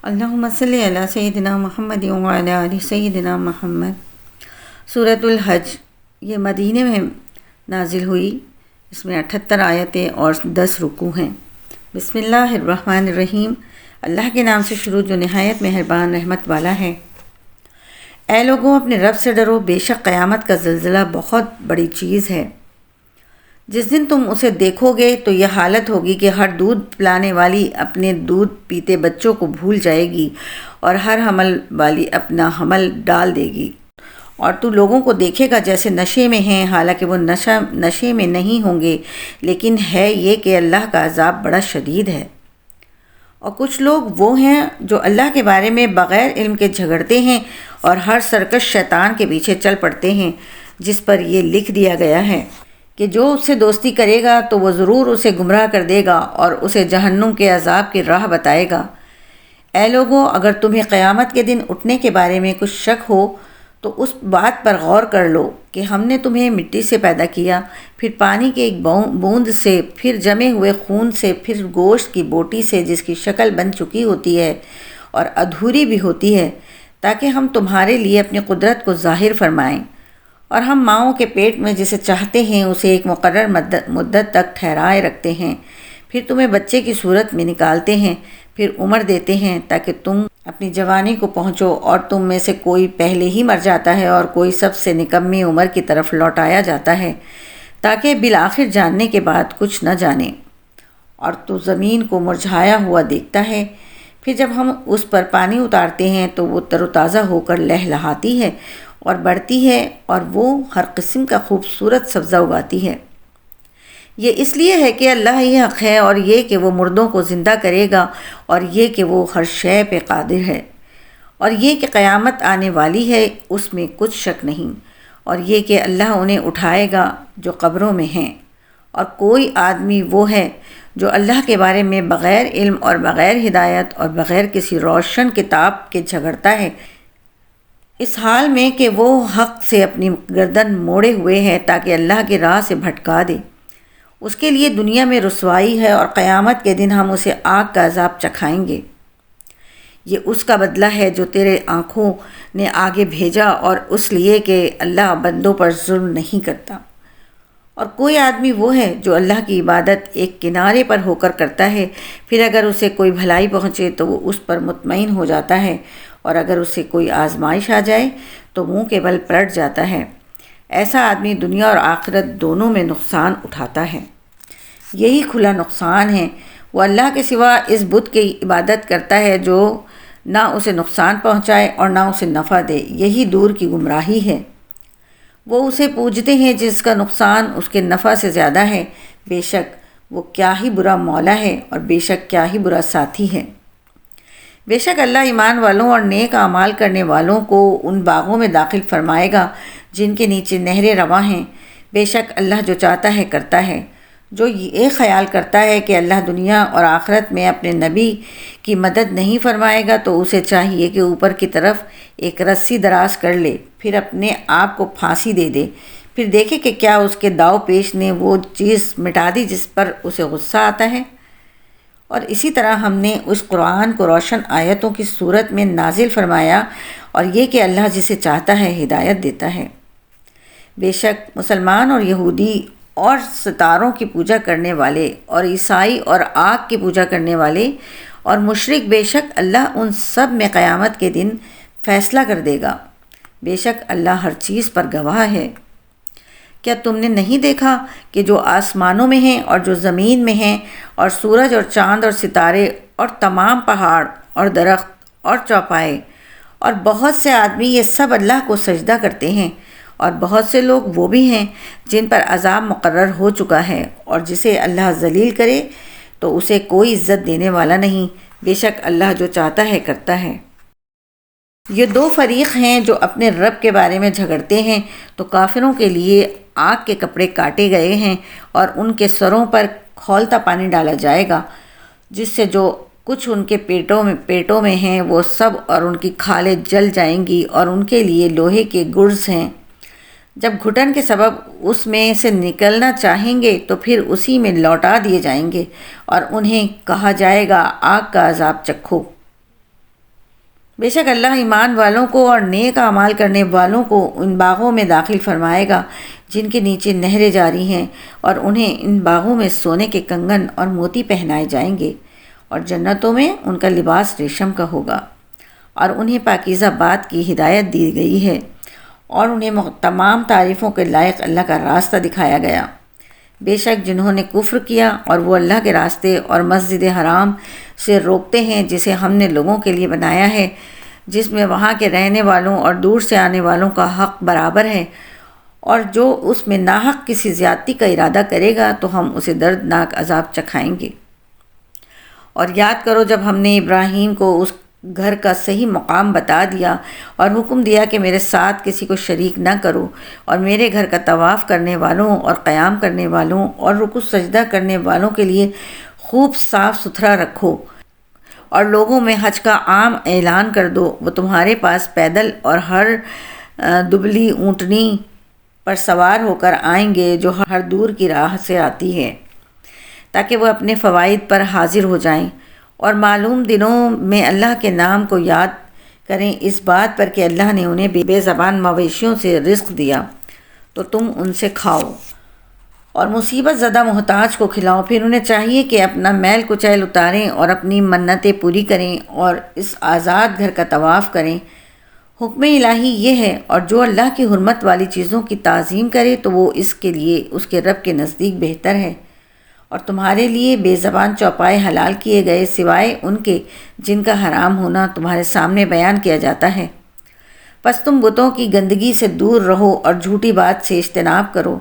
اللہم صلی علی سیدنا محمد وعلی آل سیدنا محمد۔ سورۃ الحج یہ مدینہ میں نازل ہوئی۔ اس میں 78 آیتیں اور 10 رکوع ہیں۔ بسم اللہ الرحمن الرحیم۔ اللہ کے نام سے شروع جو نہایت مہربان رحمت والا ہے۔ اے لوگوں اپنے رب سے ڈرو، بے شک قیامت کا زلزلہ بہت بڑی چیز ہے۔ جس دن تم اسے دیکھو گے تو یہ حالت ہوگی کہ ہر دودھ پلانے والی اپنے دودھ پیتے بچوں کو بھول جائے گی اور ہر حمل والی اپنا حمل ڈال دے گی، اور تو لوگوں کو دیکھے گا جیسے نشے میں ہیں، حالانکہ وہ نشے میں نہیں ہوں گے، لیکن ہے یہ کہ اللہ کا عذاب بڑا شدید ہے۔ اور کچھ لوگ وہ ہیں جو اللہ کے بارے میں بغیر علم کے جھگڑتے ہیں اور ہر سرکش شیطان کے پیچھے چل پڑتے ہیں، جس پر یہ لکھ دیا گیا ہے کہ جو اس سے دوستی کرے گا تو وہ ضرور اسے گمراہ کر دے گا اور اسے جہنم کے عذاب کی راہ بتائے گا۔ اے لوگوں اگر تمہیں قیامت کے دن اٹھنے کے بارے میں کچھ شک ہو تو اس بات پر غور کر لو کہ ہم نے تمہیں مٹی سے پیدا کیا، پھر پانی کے ایک بوند سے، پھر جمے ہوئے خون سے، پھر گوشت کی بوٹی سے جس کی شکل بن چکی ہوتی ہے اور ادھوری بھی ہوتی ہے، تاکہ ہم تمہارے لیے اپنی قدرت کو ظاہر فرمائیں۔ اور ہم ماؤں کے پیٹ میں جسے چاہتے ہیں اسے ایک مقرر مدت تک ٹھہرائے رکھتے ہیں، پھر تمہیں بچے کی صورت میں نکالتے ہیں، پھر عمر دیتے ہیں تاکہ تم اپنی جوانی کو پہنچو، اور تم میں سے کوئی پہلے ہی مر جاتا ہے اور کوئی سب سے نکمی عمر کی طرف لوٹایا جاتا ہے، تاکہ بالآخر جاننے کے بعد کچھ نہ جانے۔ اور تو زمین کو مرجھایا ہوا دیکھتا ہے، پھر جب ہم اس پر پانی اتارتے ہیں تو وہ تر و تازہ ہو کر لہلہاتی ہے اور بڑھتی ہے، اور وہ ہر قسم کا خوبصورت سبزہ اگاتی ہے۔ یہ اس لیے ہے کہ اللہ ہی حق ہے، اور یہ کہ وہ مردوں کو زندہ کرے گا، اور یہ کہ وہ ہر شے پہ قادر ہے، اور یہ کہ قیامت آنے والی ہے، اس میں کچھ شک نہیں، اور یہ کہ اللہ انہیں اٹھائے گا جو قبروں میں ہیں۔ اور کوئی آدمی وہ ہے جو اللہ کے بارے میں بغیر علم اور بغیر ہدایت اور بغیر کسی روشن کتاب کے جھگڑتا ہے، اس حال میں کہ وہ حق سے اپنی گردن موڑے ہوئے ہے تاکہ اللہ کی راہ سے بھٹکا دے۔ اس کے لیے دنیا میں رسوائی ہے، اور قیامت کے دن ہم اسے آگ کا عذاب چکھائیں گے۔ یہ اس کا بدلہ ہے جو تیرے آنکھوں نے آگے بھیجا، اور اس لیے کہ اللہ بندوں پر ظلم نہیں کرتا۔ اور کوئی آدمی وہ ہے جو اللہ کی عبادت ایک کنارے پر ہو کر کرتا ہے، پھر اگر اسے کوئی بھلائی پہنچے تو وہ اس پر مطمئن ہو جاتا ہے، اور اگر اسے کوئی آزمائش آ جائے تو منہ کے بل پلٹ جاتا ہے۔ ایسا آدمی دنیا اور آخرت دونوں میں نقصان اٹھاتا ہے۔ یہی کھلا نقصان ہے۔ وہ اللہ کے سوا اس بت کی عبادت کرتا ہے جو نہ اسے نقصان پہنچائے اور نہ اسے نفع دے، یہی دور کی گمراہی ہے۔ وہ اسے پوجتے ہیں جس کا نقصان اس کے نفع سے زیادہ ہے، بے شک وہ کیا ہی برا مولا ہے، اور بے شک کیا ہی برا ساتھی ہے۔ بے شک اللہ ایمان والوں اور نیک اعمال کرنے والوں کو ان باغوں میں داخل فرمائے گا جن کے نیچے نہریں رواں ہیں۔ بے شک اللہ جو چاہتا ہے کرتا ہے۔ جو یہ خیال کرتا ہے کہ اللہ دنیا اور آخرت میں اپنے نبی کی مدد نہیں فرمائے گا تو اسے چاہیے کہ اوپر کی طرف ایک رسی دراز کر لے، پھر اپنے آپ کو پھانسی دے دے، پھر دیکھے کہ کیا اس کے داؤ پیش نے وہ چیز مٹا دی جس پر اسے غصہ آتا ہے۔ اور اسی طرح ہم نے اس قرآن کو روشن آیتوں کی صورت میں نازل فرمایا، اور یہ کہ اللہ جسے چاہتا ہے ہدایت دیتا ہے۔ بے شک مسلمان اور یہودی اور ستاروں کی پوجا کرنے والے اور عیسائی اور آگ کی پوجا کرنے والے اور مشرک، بے شک اللہ ان سب میں قیامت کے دن فیصلہ کر دے گا۔ بے شک اللہ ہر چیز پر گواہ ہے۔ کیا تم نے نہیں دیکھا کہ جو آسمانوں میں ہیں اور جو زمین میں ہیں، اور سورج اور چاند اور ستارے اور تمام پہاڑ اور درخت اور چوپائے اور بہت سے آدمی، یہ سب اللہ کو سجدہ کرتے ہیں، اور بہت سے لوگ وہ بھی ہیں جن پر عذاب مقرر ہو چکا ہے، اور جسے اللہ ذلیل کرے تو اسے کوئی عزت دینے والا نہیں۔ بے شک اللہ جو چاہتا ہے کرتا ہے۔ یہ دو فریق ہیں جو اپنے رب کے بارے میں جھگڑتے ہیں، تو کافروں کے لیے آگ کے کپڑے کاٹے گئے ہیں، اور ان کے سروں پر کھولتا پانی ڈالا جائے گا، جس سے جو کچھ ان کے پیٹوں میں ہیں وہ سب، اور ان کی کھالیں جل جائیں گی، اور ان کے لیے لوہے کے گرز ہیں۔ جب گھٹن کے سبب اس میں سے نکلنا چاہیں گے تو پھر اسی میں لوٹا دیے جائیں گے، اور انہیں کہا جائے گا آگ کا عذاب چکھو۔ بے شک اللہ ایمان والوں کو اور نیک اعمال کرنے والوں کو ان باغوں میں داخل فرمائے گا جن کے نیچے نہریں جاری ہیں، اور انہیں ان باغوں میں سونے کے کنگن اور موتی پہنائے جائیں گے، اور جنتوں میں ان کا لباس ریشم کا ہوگا، اور انہیں پاکیزہ بات کی ہدایت دی گئی ہے، اور انہیں تمام تعریفوں کے لائق اللہ کا راستہ دکھایا گیا۔ بے شک جنہوں نے کفر کیا اور وہ اللہ کے راستے اور مسجد حرام سے روکتے ہیں جسے ہم نے لوگوں کے لیے بنایا ہے، جس میں وہاں کے رہنے والوں اور دور سے آنے والوں کا حق برابر ہے، اور جو اس میں ناحق کسی زیادتی کا ارادہ کرے گا تو ہم اسے دردناک عذاب چکھائیں گے۔ اور یاد کرو جب ہم نے ابراہیم کو اس گھر کا صحیح مقام بتا دیا اور حکم دیا کہ میرے ساتھ کسی کو شریک نہ کرو، اور میرے گھر کا طواف کرنے والوں اور قیام کرنے والوں اور رکوع سجدہ کرنے والوں کے لیے خوب صاف ستھرا رکھو، اور لوگوں میں حج کا عام اعلان کر دو۔ وہ تمہارے پاس پیدل اور ہر دبلی اونٹنی پر سوار ہو کر آئیں گے جو ہر دور کی راہ سے آتی ہے، تاکہ وہ اپنے فوائد پر حاضر ہو جائیں، اور معلوم دنوں میں اللہ کے نام کو یاد کریں اس بات پر کہ اللہ نے انہیں بے زبان مویشیوں سے رزق دیا تو تم ان سے کھاؤ، اور مصیبت زدہ محتاج کو کھلاؤ۔ پھر انہیں چاہیے کہ اپنا میل کچیل اتاریں اور اپنی منتیں پوری کریں اور اس آزاد گھر کا طواف کریں۔ حکم الہی یہ ہے، اور جو اللہ کی حرمت والی چیزوں کی تعظیم کرے تو وہ اس کے لیے اس کے رب کے نزدیک بہتر ہے، اور تمہارے لیے بے زبان چوپائے حلال کیے گئے سوائے ان کے جن کا حرام ہونا تمہارے سامنے بیان کیا جاتا ہے۔ پس تم بتوں کی گندگی سے دور رہو اور جھوٹی بات سے اجتناب کرو،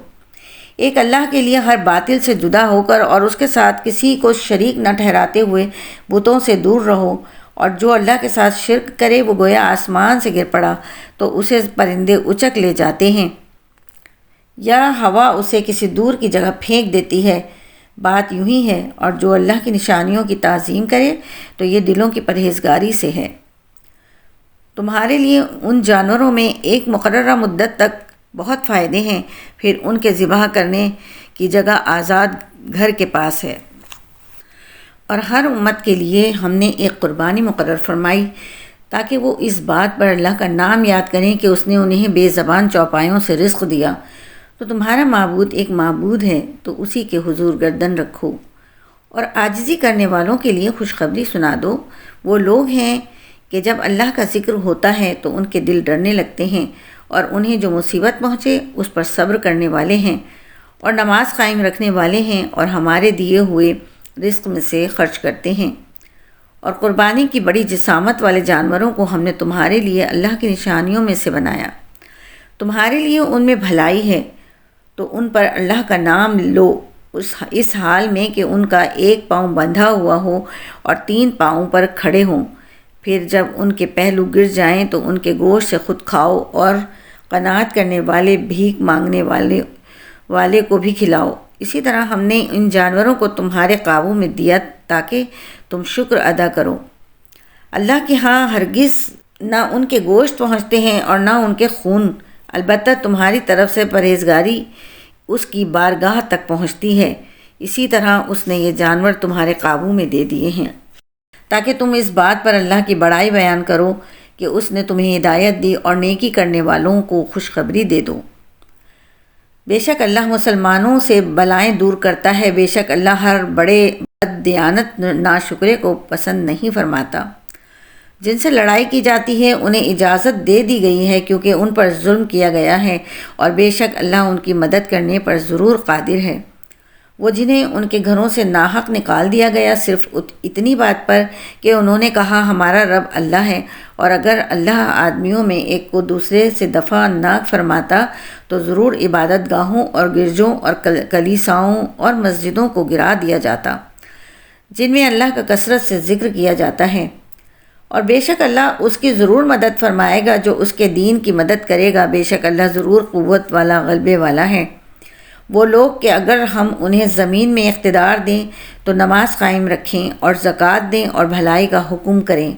ایک اللہ کے لیے ہر باطل سے جدا ہو کر اور اس کے ساتھ کسی کو شریک نہ ٹھہراتے ہوئے بتوں سے دور رہو، اور جو اللہ کے ساتھ شرک کرے وہ گویا آسمان سے گر پڑا تو اسے پرندے اچک لے جاتے ہیں، یا ہوا اسے کسی دور کی جگہ پھینک دیتی ہے۔ بات یوں ہی ہے، اور جو اللہ کی نشانیوں کی تعظیم کرے تو یہ دلوں کی پرہیزگاری سے ہے۔ تمہارے لیے ان جانوروں میں ایک مقررہ مدت تک بہت فائدے ہیں، پھر ان کے ذبح کرنے کی جگہ آزاد گھر کے پاس ہے۔ اور ہر امت کے لیے ہم نے ایک قربانی مقرر فرمائی تاکہ وہ اس بات پر اللہ کا نام یاد کریں کہ اس نے انہیں بے زبان چوپایوں سے رزق دیا۔ تو تمہارا معبود ایک معبود ہے تو اسی کے حضور گردن رکھو، اور عاجزی کرنے والوں کے لیے خوشخبری سنا دو۔ وہ لوگ ہیں کہ جب اللہ کا ذکر ہوتا ہے تو ان کے دل ڈرنے لگتے ہیں، اور انہیں جو مصیبت پہنچے اس پر صبر کرنے والے ہیں، اور نماز قائم رکھنے والے ہیں، اور ہمارے دیے ہوئے رزق میں سے خرچ کرتے ہیں۔ اور قربانی کی بڑی جسامت والے جانوروں کو ہم نے تمہارے لیے اللہ کی نشانیوں میں سے بنایا، تمہارے لیے ان میں بھلائی ہے، تو ان پر اللہ کا نام لو اس حال میں کہ ان کا ایک پاؤں بندھا ہوا ہو اور 3 پاؤں پر کھڑے ہوں۔ پھر جب ان کے پہلو گر جائیں تو ان کے گوشت سے خود کھاؤ، اور قناعت کرنے والے بھیک مانگنے والے کو بھی کھلاؤ۔ اسی طرح ہم نے ان جانوروں کو تمہارے قابو میں دیا تاکہ تم شکر ادا کرو۔ اللہ کے ہاں ہرگز نہ ان کے گوشت پہنچتے ہیں اور نہ ان کے خون، البتہ تمہاری طرف سے پرہیزگاری اس کی بارگاہ تک پہنچتی ہے۔ اسی طرح اس نے یہ جانور تمہارے قابو میں دے دیے ہیں تاکہ تم اس بات پر اللہ کی بڑائی بیان کرو کہ اس نے تمہیں ہدایت دی اور نیکی کرنے والوں کو خوشخبری دے دو۔ بے شک اللہ مسلمانوں سے بلائیں دور کرتا ہے، بے شک اللہ ہر بڑے بد دیانت ناشکرے کو پسند نہیں فرماتا۔ جن سے لڑائی کی جاتی ہے انہیں اجازت دے دی گئی ہے کیونکہ ان پر ظلم کیا گیا ہے، اور بے شک اللہ ان کی مدد کرنے پر ضرور قادر ہے۔ وہ جنہیں ان کے گھروں سے ناحق نکال دیا گیا صرف اتنی بات پر کہ انہوں نے کہا ہمارا رب اللہ ہے، اور اگر اللہ آدمیوں میں ایک کو دوسرے سے دفع نہ فرماتا تو ضرور عبادت گاہوں اور گرجوں اور کلیساؤں اور مسجدوں کو گرا دیا جاتا جن میں اللہ کا کثرت سے ذکر کیا جاتا ہے، اور بے شک اللہ اس کی ضرور مدد فرمائے گا جو اس کے دین کی مدد کرے گا۔ بے شک اللہ ضرور قوت والا غلبے والا ہے۔ وہ لوگ کہ اگر ہم انہیں زمین میں اقتدار دیں تو نماز قائم رکھیں اور زکوٰۃ دیں اور بھلائی کا حکم کریں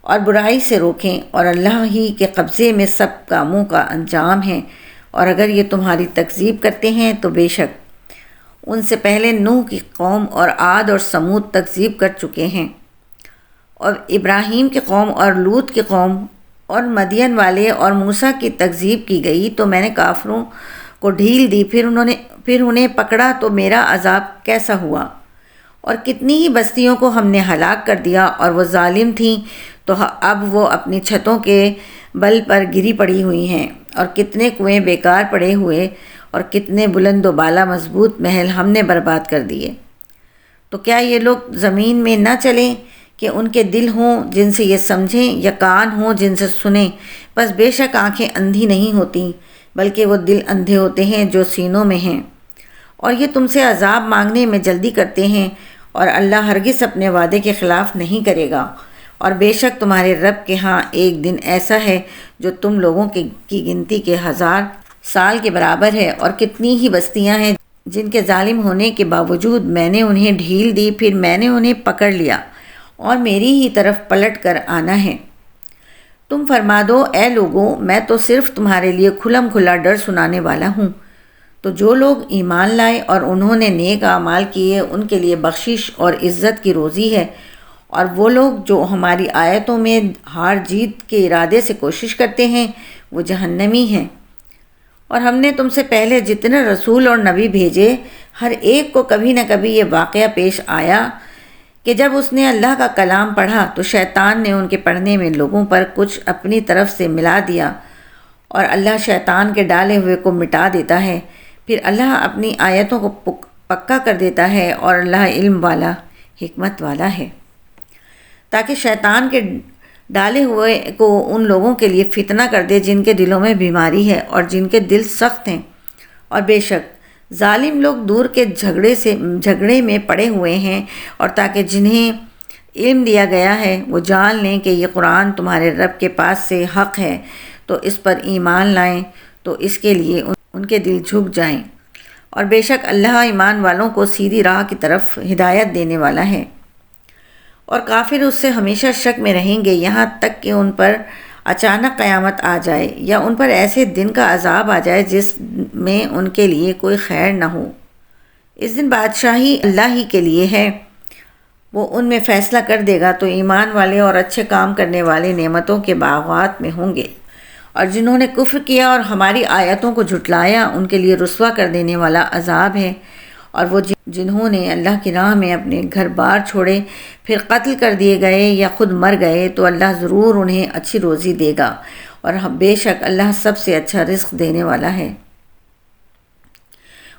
اور برائی سے روکیں، اور اللہ ہی کے قبضے میں سب کاموں کا انجام ہے۔ اور اگر یہ تمہاری تکذیب کرتے ہیں تو بے شک ان سے پہلے نوح کی قوم اور عاد اور سمود تکذیب کر چکے ہیں، اور ابراہیم کی قوم اور لوط کی قوم اور مدین والے اور موسیٰ کی تکذیب کی گئی تو میں نے کافروں کو ڈھیل دی، پھر انہیں پکڑا تو میرا عذاب کیسا ہوا۔ اور کتنی ہی بستیوں کو ہم نے ہلاک کر دیا اور وہ ظالم تھیں تو اب وہ اپنی چھتوں کے بل پر گری پڑی ہوئی ہیں، اور کتنے کنویں بیکار پڑے ہوئے اور کتنے بلند و بالا مضبوط محل ہم نے برباد کر دیے۔ تو کیا یہ لوگ زمین میں نہ چلیں کہ ان کے دل ہوں جن سے یہ سمجھیں، یا کان ہوں جن سے سنیں؟ بس بے شک آنکھیں اندھی نہیں ہوتیں بلکہ وہ دل اندھے ہوتے ہیں جو سینوں میں ہیں۔ اور یہ تم سے عذاب مانگنے میں جلدی کرتے ہیں، اور اللہ ہرگز اپنے وعدے کے خلاف نہیں کرے گا۔ اور بے شک تمہارے رب کے ہاں ایک دن ایسا ہے جو تم لوگوں کی گنتی کے 1000 سال کے برابر ہے، اور کتنی ہی بستیاں ہیں جن کے ظالم ہونے کے باوجود میں نے انہیں ڈھیل دی، پھر میں نے انہیں پکڑ لیا اور میری ہی طرف پلٹ کر آنا ہے۔ تم فرما دو اے لوگوں، میں تو صرف تمہارے لیے کھلم کھلا ڈر سنانے والا ہوں۔ تو جو لوگ ایمان لائے اور انہوں نے نیک اعمال کیے ان کے لیے بخشش اور عزت کی روزی ہے، اور وہ لوگ جو ہماری آیتوں میں ہار جیت کے ارادے سے کوشش کرتے ہیں وہ جہنمی ہیں۔ اور ہم نے تم سے پہلے جتنے رسول اور نبی بھیجے ہر ایک کو کبھی نہ کبھی یہ واقعہ پیش آیا کہ جب اس نے اللہ کا کلام پڑھا تو شیطان نے ان کے پڑھنے میں لوگوں پر کچھ اپنی طرف سے ملا دیا، اور اللہ شیطان کے ڈالے ہوئے کو مٹا دیتا ہے، پھر اللہ اپنی آیتوں کو پکا کر دیتا ہے، اور اللہ علم والا حکمت والا ہے، تاکہ شیطان کے ڈالے ہوئے کو ان لوگوں کے لیے فتنہ کر دے جن کے دلوں میں بیماری ہے اور جن کے دل سخت ہیں۔ اور بے شک ظالم لوگ دور کے جھگڑے میں پڑے ہوئے ہیں، اور تاکہ جنہیں علم دیا گیا ہے وہ جان لیں کہ یہ قرآن تمہارے رب کے پاس سے حق ہے، تو اس پر ایمان لائیں تو اس کے لیے ان کے دل جھک جائیں۔ اور بے شک اللہ ایمان والوں کو سیدھی راہ کی طرف ہدایت دینے والا ہے، اور کافر اس سے ہمیشہ شک میں رہیں گے یہاں تک کہ ان پر اچانک قیامت آ جائے، یا ان پر ایسے دن کا عذاب آ جائے جس میں ان کے لیے کوئی خیر نہ ہو۔ اس دن بادشاہی اللہ ہی کے لیے ہے، وہ ان میں فیصلہ کر دے گا، تو ایمان والے اور اچھے کام کرنے والے نعمتوں کے باغات میں ہوں گے، اور جنہوں نے کفر کیا اور ہماری آیتوں کو جھٹلایا ان کے لیے رسوا کر دینے والا عذاب ہے۔ اور وہ جنہوں نے اللہ کی راہ میں اپنے گھر بار چھوڑے پھر قتل کر دیے گئے یا خود مر گئے تو اللہ ضرور انہیں اچھی روزی دے گا، اور بے شک اللہ سب سے اچھا رزق دینے والا ہے۔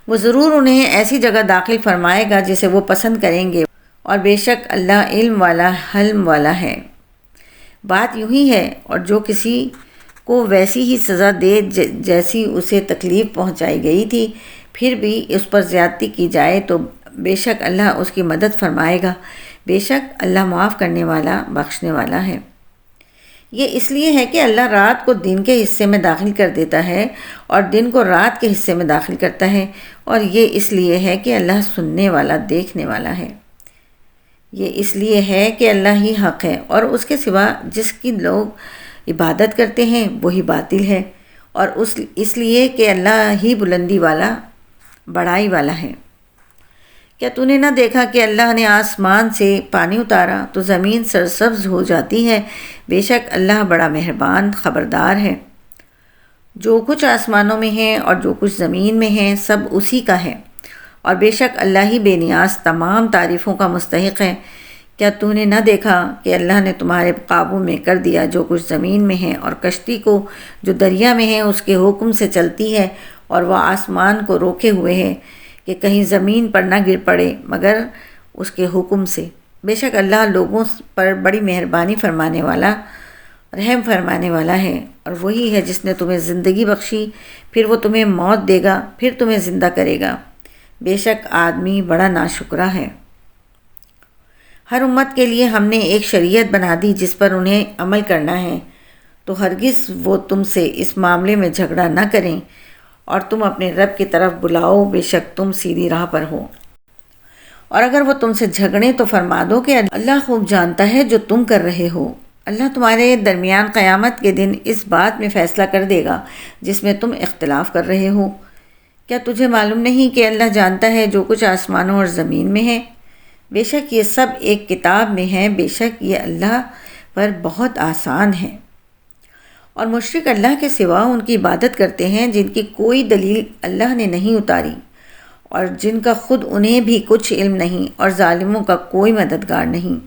وہ ضرور انہیں ایسی جگہ داخل فرمائے گا جسے وہ پسند کریں گے، اور بے شک اللہ علم والا حلم والا ہے۔ بات یوں ہی ہے، اور جو کسی کو ویسی ہی سزا دے جیسی اسے تکلیف پہنچائی گئی تھی پھر بھی اس پر زیادتی کی جائے تو بے شک اللہ اس کی مدد فرمائے گا، بے شک اللہ معاف کرنے والا بخشنے والا ہے۔ یہ اس لیے ہے کہ اللہ رات کو دن کے حصے میں داخل کر دیتا ہے اور دن کو رات کے حصے میں داخل کرتا ہے، اور یہ اس لیے ہے کہ اللہ سننے والا دیکھنے والا ہے۔ یہ اس لیے ہے کہ اللہ ہی حق ہے، اور اس کے سوا جس کی لوگ عبادت کرتے ہیں وہی باطل ہے، اور اس لیے کہ اللہ ہی بلندی والا بڑائی والا ہے۔ کیا تو نے نہ دیکھا کہ اللہ نے آسمان سے پانی اتارا تو زمین سرسبز ہو جاتی ہے؟ بے شک اللہ بڑا مہربان خبردار ہے۔ جو کچھ آسمانوں میں ہے اور جو کچھ زمین میں ہے سب اسی کا ہے، اور بے شک اللہ ہی بے نیاز تمام تعریفوں کا مستحق ہے۔ کیا تو نے نہ دیکھا کہ اللہ نے تمہارے قابو میں کر دیا جو کچھ زمین میں ہے، اور کشتی کو جو دریا میں ہے اس کے حکم سے چلتی ہے، اور وہ آسمان کو روکے ہوئے ہے کہ کہیں زمین پر نہ گر پڑے مگر اس کے حکم سے۔ بے شک اللہ لوگوں پر بڑی مہربانی فرمانے والا رحم فرمانے والا ہے، اور وہی ہے جس نے تمہیں زندگی بخشی، پھر وہ تمہیں موت دے گا، پھر تمہیں زندہ کرے گا۔ بے شک آدمی بڑا ناشکرا ہے۔ ہر امت کے لیے ہم نے ایک شریعت بنا دی جس پر انہیں عمل کرنا ہے، تو ہرگز وہ تم سے اس معاملے میں جھگڑا نہ کریں، اور تم اپنے رب کی طرف بلاؤ، بے شک تم سیدھی راہ پر ہو۔ اور اگر وہ تم سے جھگڑیں تو فرما دو کہ اللہ خوب جانتا ہے جو تم کر رہے ہو۔ اللہ تمہارے درمیان قیامت کے دن اس بات میں فیصلہ کر دے گا جس میں تم اختلاف کر رہے ہو۔ کیا تجھے معلوم نہیں کہ اللہ جانتا ہے جو کچھ آسمانوں اور زمین میں ہے؟ بے شک یہ سب ایک کتاب میں ہے، بے شک یہ اللہ پر بہت آسان ہے۔ اور مشرک اللہ کے سوا ان کی عبادت کرتے ہیں جن کی کوئی دلیل اللہ نے نہیں اتاری اور جن کا خود انہیں بھی کچھ علم نہیں، اور ظالموں کا کوئی مددگار نہیں۔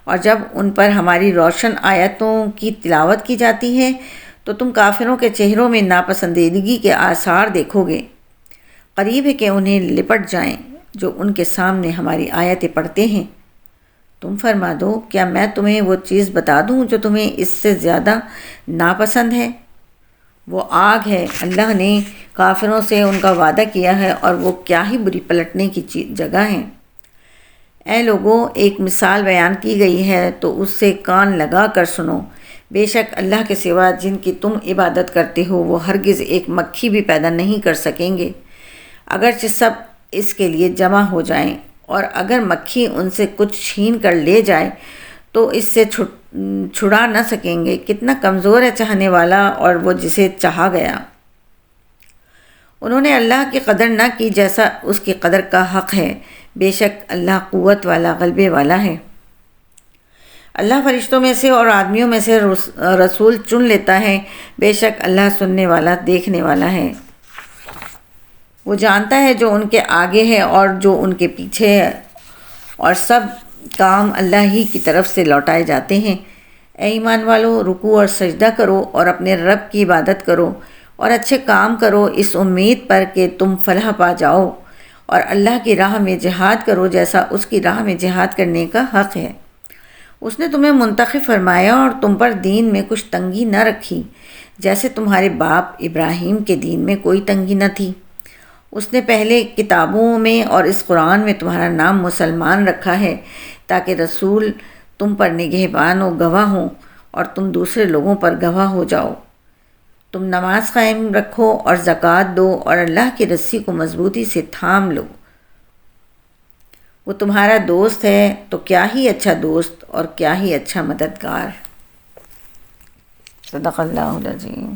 اور جب ان پر ہماری روشن آیتوں کی تلاوت کی جاتی ہے تو تم کافروں کے چہروں میں ناپسندیدگی کے آثار دیکھو گے۔ قریب ہے کہ انہیں لپٹ جائیں جو ان کے سامنے ہماری آیتیں پڑھتے ہیں۔ تم فرما دو، کیا میں تمہیں وہ چیز بتا دوں جو تمہیں اس سے زیادہ ناپسند ہے؟ وہ آگ ہے، اللہ نے کافروں سے ان کا وعدہ کیا ہے، اور وہ کیا ہی بری پلٹنے کی جگہ ہے۔ اے لوگوں، ایک مثال بیان کی گئی ہے تو اس سے کان لگا کر سنو۔ بے شک اللہ کے سوا جن کی تم عبادت کرتے ہو وہ ہرگز ایک مکھی بھی پیدا نہیں کر سکیں گے، اگرچہ سب اس کے لیے جمع ہو جائیں، اور اگر مکھی ان سے کچھ چھین کر لے جائے تو اس سے چھڑا نہ سکیں گے۔ کتنا کمزور ہے چاہنے والا اور وہ جسے چاہا گیا۔ انہوں نے اللہ کی قدر نہ کی جیسا اس کی قدر کا حق ہے، بے شک اللہ قوت والا، غلبے والا ہے۔ اللہ فرشتوں میں سے اور آدمیوں میں سے رسول چن لیتا ہے، بے شک اللہ سننے والا، دیکھنے والا ہے۔ وہ جانتا ہے جو ان کے آگے ہے اور جو ان کے پیچھے ہے، اور سب کام اللہ ہی کی طرف سے لوٹائے جاتے ہیں۔ اے ایمان والو، رکوع اور سجدہ کرو اور اپنے رب کی عبادت کرو اور اچھے کام کرو اس امید پر کہ تم فلاح پا جاؤ، اور اللہ کی راہ میں جہاد کرو جیسا اس کی راہ میں جہاد کرنے کا حق ہے۔ اس نے تمہیں منتخب فرمایا اور تم پر دین میں کچھ تنگی نہ رکھی، جیسے تمہارے باپ ابراہیم کے دین میں کوئی تنگی نہ تھی۔ اس نے پہلے کتابوں میں اور اس قرآن میں تمہارا نام مسلمان رکھا ہے تاکہ رسول تم پر نگہبان و گواہ ہوں اور تم دوسرے لوگوں پر گواہ ہو جاؤ۔ تم نماز قائم رکھو اور زکوٰۃ دو اور اللہ کی رسی کو مضبوطی سے تھام لو۔ وہ تمہارا دوست ہے تو کیا ہی اچھا دوست اور کیا ہی اچھا مددگار۔ صدق اللہ العظیم۔